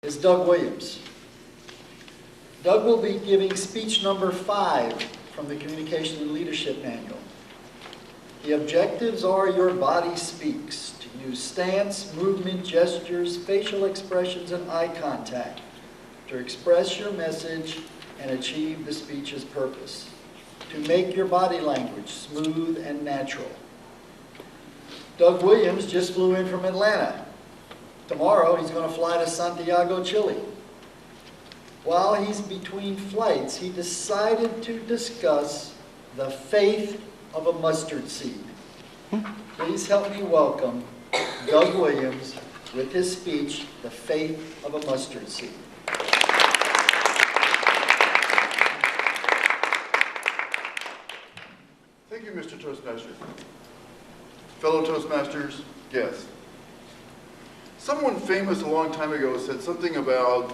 is Doug Williams. Doug will be giving speech number 5 from the Communication and Leadership Manual. The objectives are your body speaks, to use stance, movement, gestures, facial expressions, and eye contact to express your message and achieve the speech's purpose, to make your body language smooth and natural. Doug Williams just flew in from Atlanta. Tomorrow he's going to fly to Santiago, Chile. While he's between flights, he decided to discuss the faith of a mustard seed. Please help me welcome Doug Williams with his speech, The Faith of a Mustard Seed. Thank you, Mr. Toastmaster. Fellow Toastmasters, guests. Someone famous a long time ago said something about,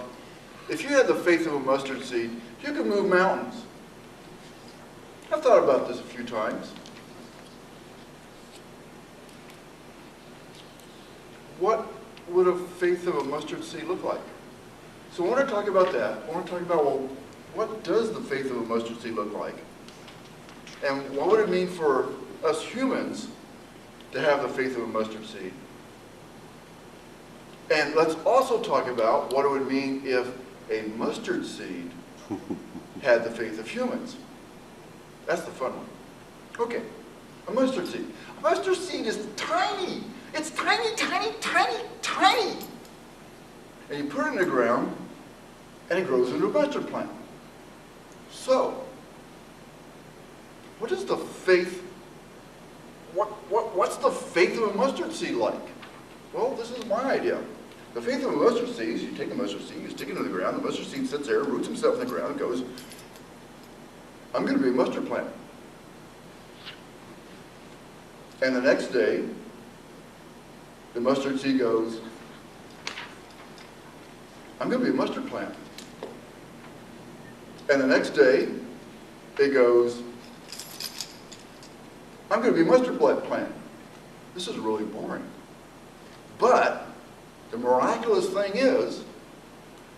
if you had the faith of a mustard seed, you could move mountains. I've thought about this a few times. What would a faith of a mustard seed look like? So I want to talk about that. I want to talk about, well, what does the faith of a mustard seed look like? And what would it mean for us humans to have the faith of a mustard seed? And let's also talk about what it would mean if a mustard seed had the faith of humans. That's the fun one. Okay, a mustard seed. A mustard seed is tiny. It's tiny, tiny, tiny, tiny. And you put it in the ground, and it grows into a mustard plant. So, what is the faith? What's the faith of a mustard seed like? Well, this is my idea. The faith of a mustard seed is you take a mustard seed, you stick it into the ground, the mustard seed sits there, roots himself in the ground, and goes, I'm going to be a mustard plant. And the next day, the mustard seed goes, I'm going to be a mustard plant. And the next day, it goes, I'm going to be a mustard plant. This is really boring. But the miraculous thing is,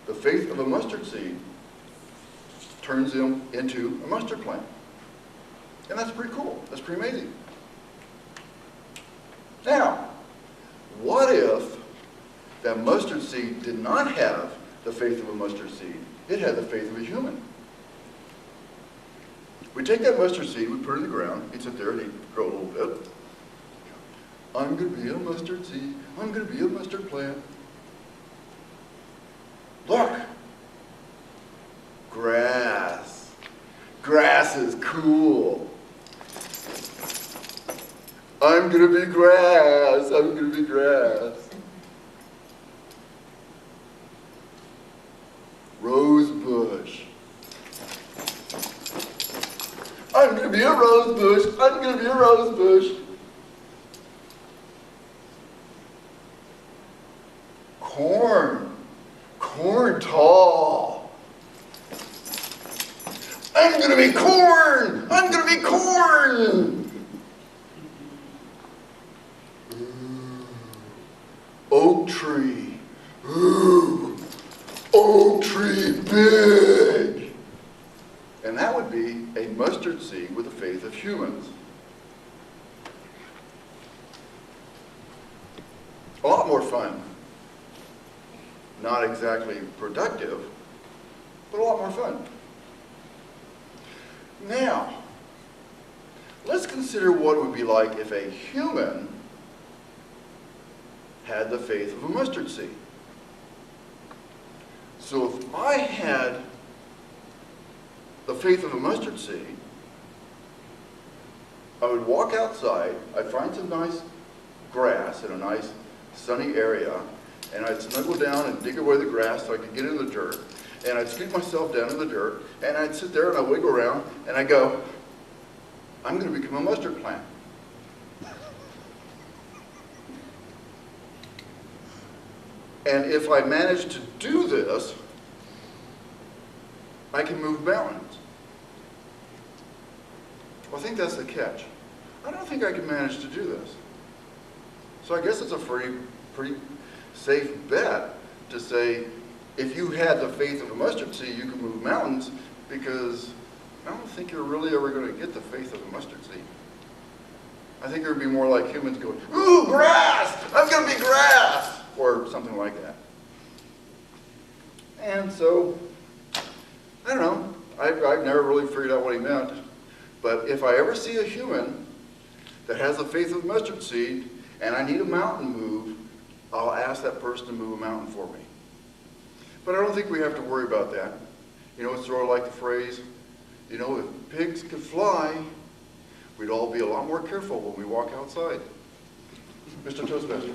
the faith of a mustard seed turns him into a mustard plant. And that's pretty cool. That's pretty amazing. Now, what if that mustard seed did not have the faith of a mustard seed? It had the faith of a human. We take that mustard seed, we put it in the ground, he'd sit there and he'd grow a little bit. I'm going to be a mustard seed. I'm going to be a mustard plant. Look. Grass. Grass is cool. I'm going to be grass. I'm going to be grass. Rose bush. I'm going to be a rose bush. I'm going to be a rose bush. Corn. Corn tall. I'm going to be corn. I'm going to be corn. Oak tree. Ooh. Oak tree big. And that would be a mustard seed with the faith of humans. A lot more fun. Not exactly productive, but a lot more fun. Now, let's consider what it would be like if a human had the faith of a mustard seed. So if I had the faith of a mustard seed, I would walk outside, I'd find some nice grass in a nice sunny area, and I'd snuggle down and dig away the grass so I could get in the dirt, and I'd scoop myself down in the dirt, and I'd sit there and I'd wiggle around, and I'd go, I'm going to become a mustard plant. And if I manage to do this, I can move mountains. Well, I think that's the catch. I don't think I can manage to do this. So I guess it's a pretty safe bet to say, if you had the faith of a mustard seed, you could move mountains, because I don't think you're really ever going to get the faith of a mustard seed. I think it would be more like humans going, ooh, grass! I'm going to be grass! Or something like that. And so, I don't know. I've never really figured out what he meant. But if I ever see a human that has the faith of a mustard seed, and I need a mountain moved, I'll ask that person to move a mountain for me. But I don't think we have to worry about that. You know, it's sort of like the phrase, you know, if pigs could fly, we'd all be a lot more careful when we walk outside. Mr. Toastmaster.